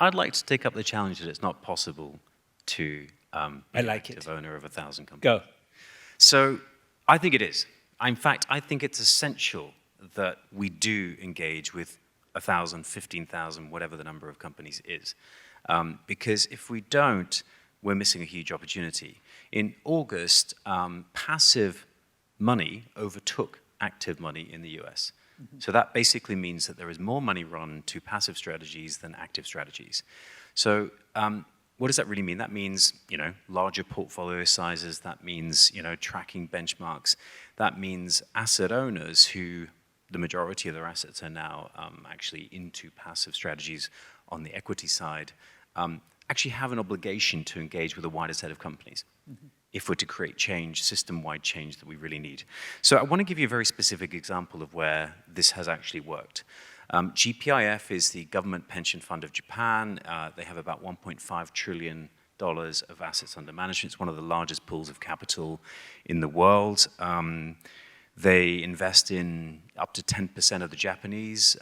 I'd like to take up the challenge that it's not possible to be an active owner of 1,000 companies. Go. So I think it is. In fact, I think it's essential that we do engage with 1,000, 15,000, whatever the number of companies is. Because if we don't, we're missing a huge opportunity. In August, passive money overtook active money in the US. Mm-hmm. So that basically means that there is more money run to passive strategies than active strategies. So what does that really mean? That means, larger portfolio sizes. That means, tracking benchmarks. That means asset owners who, the majority of their assets are now actually into passive strategies on the equity side, actually have an obligation to engage with a wider set of companies. Mm-hmm. If we're to create change, system-wide change that we really need. So I want to give you a very specific example of where this has actually worked. GPIF is the government pension fund of Japan. They have about $1.5 trillion of assets under management. It's one of the largest pools of capital in the world. They invest in up to 10% of the Japanese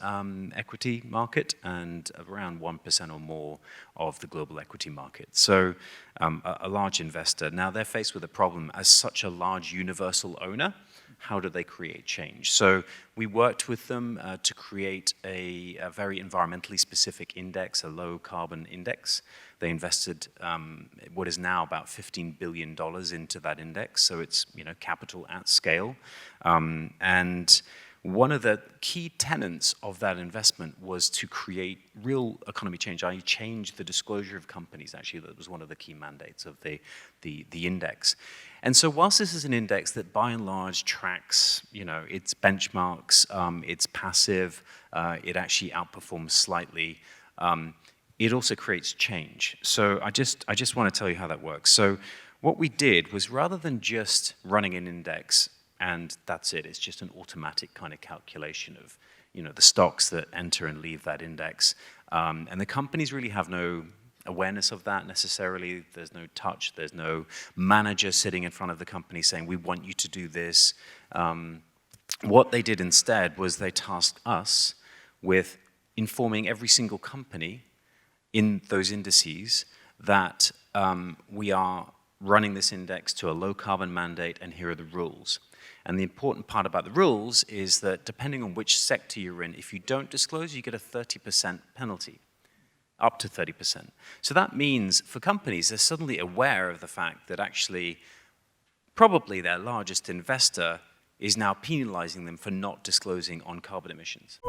equity market and around 1% or more of the global equity market. So a large investor. Now they're faced with a problem as such a large universal owner. How do they create change? So we worked with them to create a very environmentally specific index, a low carbon index. They invested what is now about $15 billion into that index, so it's capital at scale. And one of the key tenets of that investment was to create real economy change. I changed the disclosure of companies, actually. That was one of the key mandates of the index. And so whilst this is an index that by and large tracks, its benchmarks, it's passive, it actually outperforms slightly, it also creates change. So I just want to tell you how that works. So what we did was, rather than just running an index and that's it, it's just an automatic kind of calculation of the stocks that enter and leave that index, and the companies really have no awareness of that necessarily. There's no touch, there's no manager sitting in front of the company saying, we want you to do this. What they did instead was they tasked us with informing every single company in those indices that we are running this index to a low carbon mandate, and here are the rules. And the important part about the rules is that depending on which sector you're in, if you don't disclose, you get a 30% penalty, up to 30%. So that means for companies, they're suddenly aware of the fact that actually probably their largest investor is now penalizing them for not disclosing on carbon emissions.